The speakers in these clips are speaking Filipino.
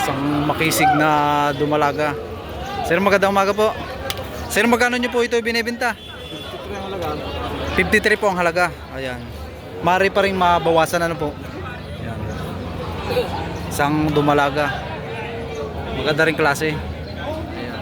Isang makisig na dumalaga. Sir, magandang umaga po. Sir, magkano nyo po ito binibenta? 53 po ang halaga. Ayan. Mari pa rin mabawasan ano po. Ayan. Isang dumalaga. Maganda rin klase. Ayan.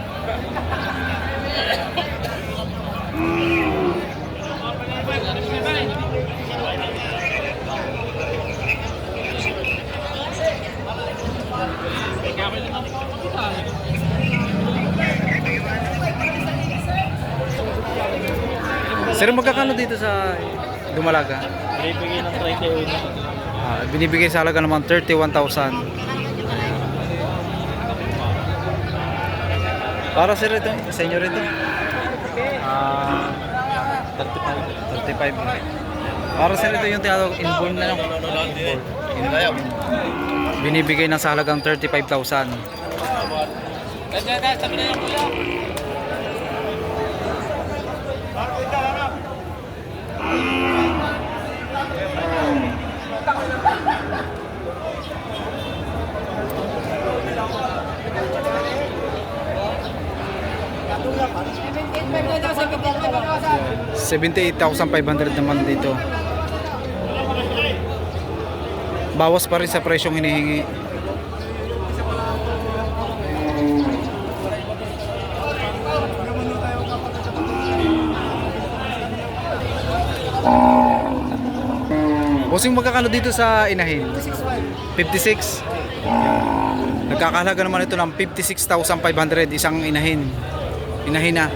Sir, magkakano dito sa dumalaga? Binibigay ng 31. Binibigay sa halaga naman 31,000. Para sir ito, sa inyo rin ito? 35. Para sir ito yung tinatawag inborn na lang. Inborn. Binibigay ng sa halagang 35,000. Sabi na yung kuya. $78,500 naman dito. Bawas pa rin sa presyong hinihingi. Bossing, magkakano dito sa inahin? 56. Nagkakahalaga naman ito ng 56,500 isang inahin. Inahin na.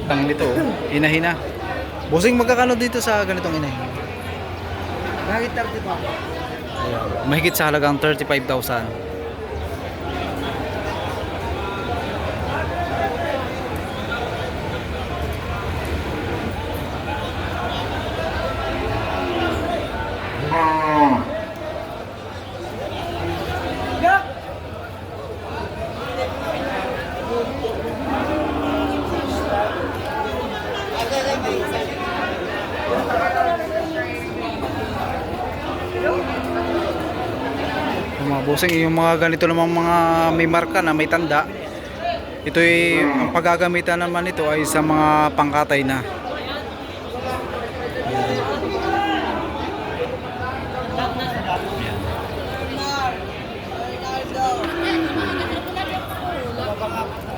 Tang nito, inahin na. Bossing, magkakano dito sa ganitong inahin? Mahigit sa halagang 35,000. Mga bossing, yung mga ganito namang mga may marka na may tanda, ito ay ang paggagamitan naman ito ay sa mga pangkatay na.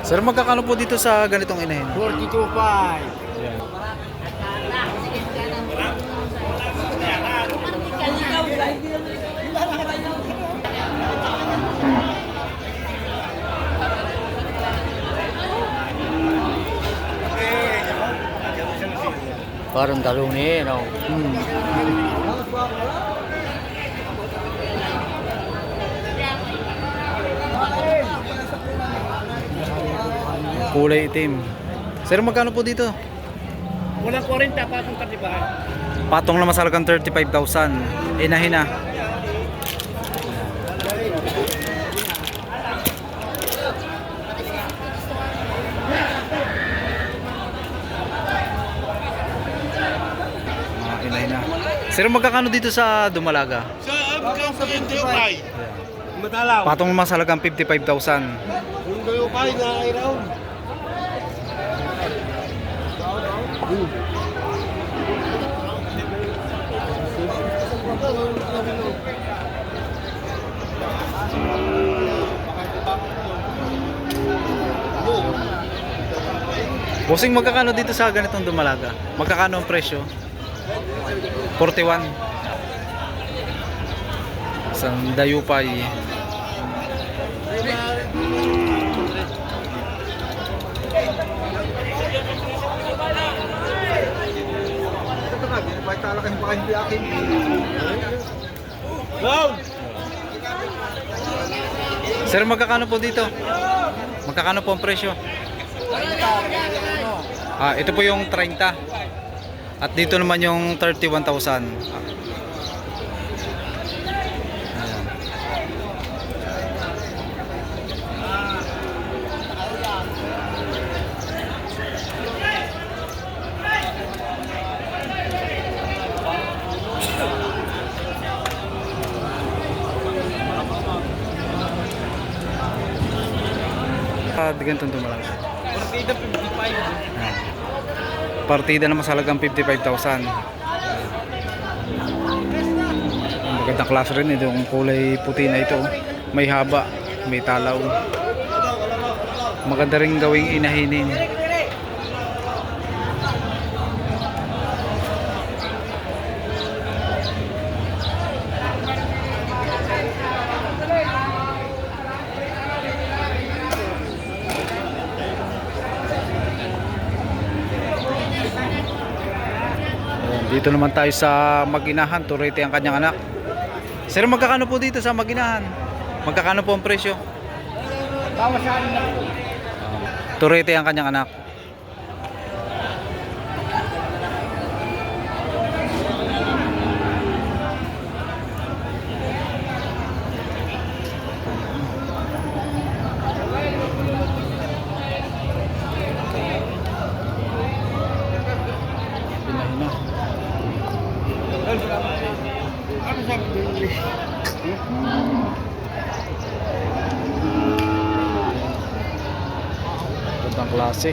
Sir, magkakano po dito sa ganitong inahin? 42.5. Parang talong ni, no? Kulay itim. Sir, magkano po dito? Walang 40, patong 35. Patong na masalagang 35,000. Inahin na. Inahin na. Sir, magkakano dito sa dumalaga? Sa abgang sa 25. Matalaw. Patong na masalagang 55,000. Yung kayo kayo na iraw. Bossing, magkakano dito sa ganitong dumalaga? Magkakano ang presyo? 41. Isang dayupay. Sir, magkakano po dito? Magkakano po ang presyo? Ito po yung 30. At dito naman yung 31,000. Ayan. Di ganitong dumalaga. Partida 55. Yan. Partida na masalagang 55,000. Magandang klase rin ito. Yung kulay puti na ito. May haba, may talaw. Maganda rin gawing inahinin. Dito naman tayo sa Maginahan, Turete ang kanyang anak. Sir, magkakano po dito sa Maginahan? Magkakano po ang presyo? Bawas sa akin na po. Turete ang kanyang anak. Ano sabi ko? Gandang klase.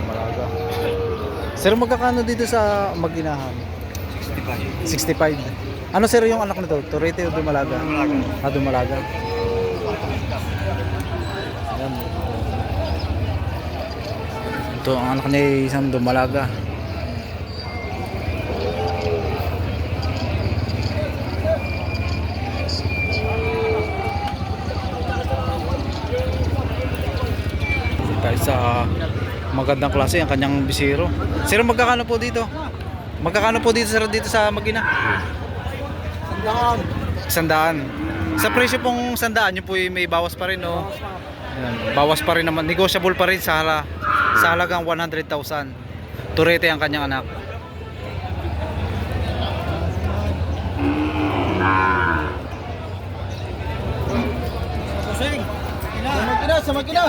Malaga. Sir, magkakano dito sa Maginahan? 65. 65. Ano sir yung anak nito? Turete o Dumalaga? Dumalaga. Ah, Dumalaga. Ayan. Ito ang anak ni isang Dumalaga. Tayo sa magandang klase ang kanyang bisiro. Sir, magkakano po dito? Magkakano po dito sir dito sa Magina? 100. Sa presyo pong 100, yun po may bawas pa rin, no? Ayan, bawas pa rin naman, negotiable pa rin sa halagang 100,000. Turete ang kanyang anak. Sa Magina.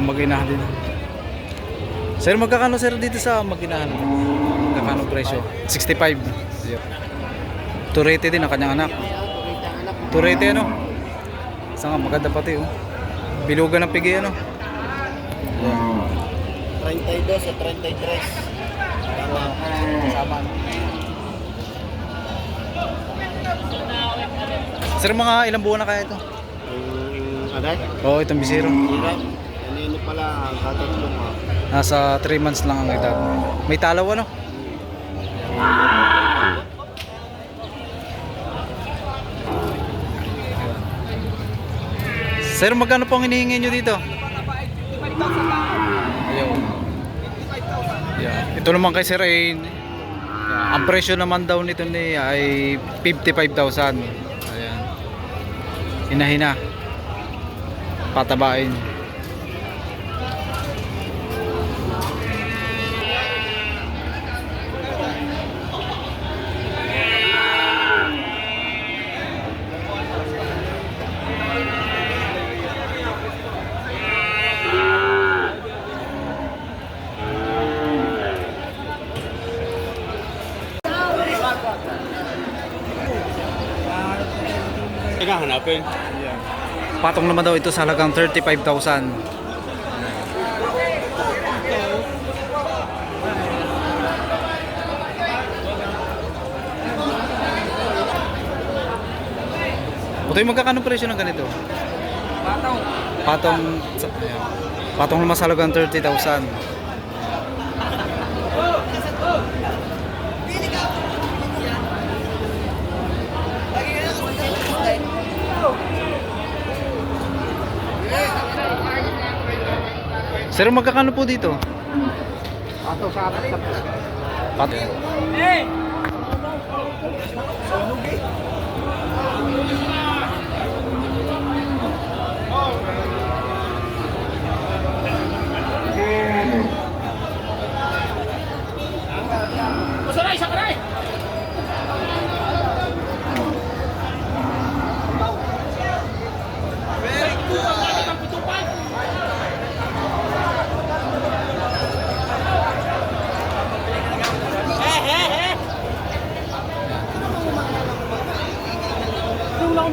Maginahan din. Sir, magkakano sir dito sa Maginahan? Magkakano presyo? 65. Turete din ang kanyang anak. Turete ano? Saan nga maganda pati oh. Bilugan ng pigi ano? 32 sa 33. Sama. Sir, mga ilang buwan na kaya ito? Aday? Oo, itong bisiro. Hirap. Kanino pala ang katatlong ha? Nasa 3 months lang ang edad. May talaw ano? Sir, magkano po ang hinihingi nyo dito? Ayaw. Yeah. Ito naman kay Sir ay ang presyo naman daw nito niya ay 55,000. Ayan. Hinahina. Patabain. Teka, hanapin. Patong naman daw ito sa halagang 35,000. Butoy, magkakano presyo ng ganito? Patong patong naman sa halagang 30,000. Sir, magkakano po dito? Ato sa apat sa Pato.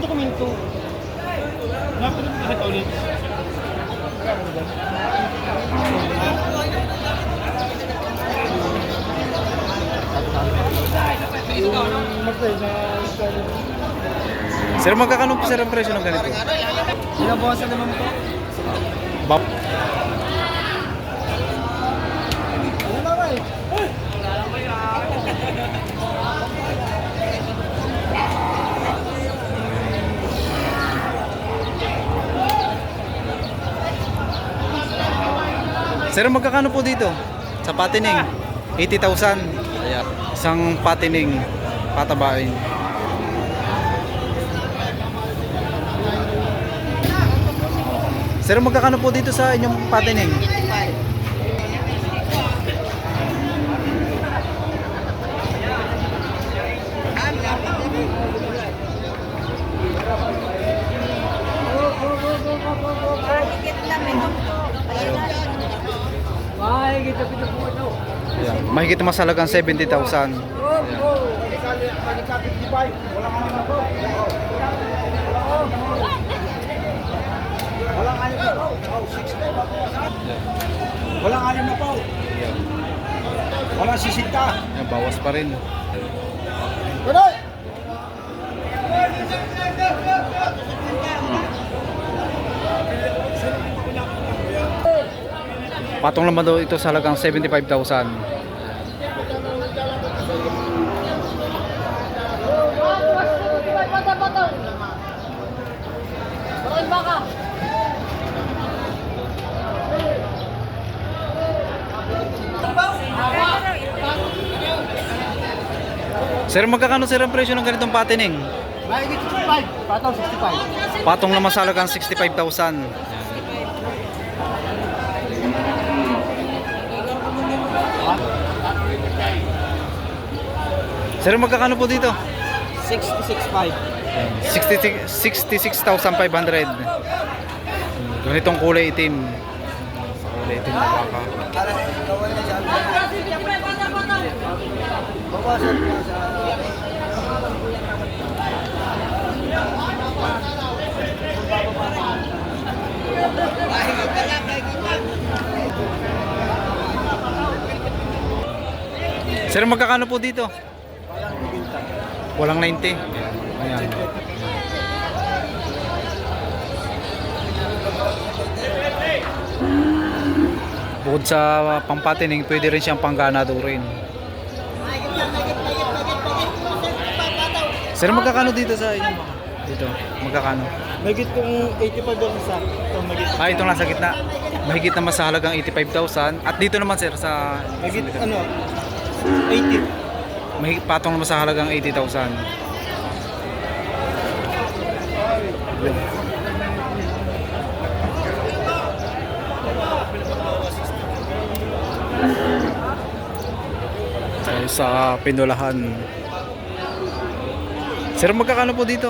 ang dokumento. Dapat ulit. Sir, magkakano po sir ang presyo ng ganito? Binabawasan naman po. Ba- Sir, magkakano po dito? Sa patining? 80,000. Ayan. Isang patining patabain. Sir, magkakano po dito sa inyong patining? Ayan. Mahigit mas halagang 70,000. Ayan. Walang alam na po. Walang sisinta. Ayan, bawas pa rin. Patong naman daw ito sa halagang 75,000. Sir, magkakano sir ang presyo ng ganitong patining? Mahigit 65. Patong 65. Patong naman sa halagang 65,000. Sir, magkakano po dito? 66.5. 66,500. Ganitong kulay itim. Kulay itim na baka. Sir, magkakano po dito? Walang 90. Ayan. Bukod sa pampatining, pwede rin siyang pangganado rin. Sir, magkakano dito sa inyo? Dito, magkakano? Mahigit kong 85 yung isa. Ito mahigit. Ito lang sa gitna. Mahigit naman sa halagang 85,000. At dito naman sir sa... Mahigit ano? 80. Mahigit patong naman sa halagang 80,000. Tayo sa Pinulahan. Sir, magkakano po dito?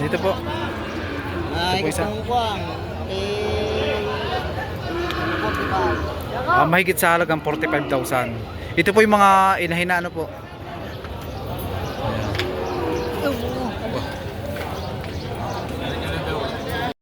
Dito po. Ito po isa. Mahigit sa halagang 45,000. Ito po yung mga inahin na ano po.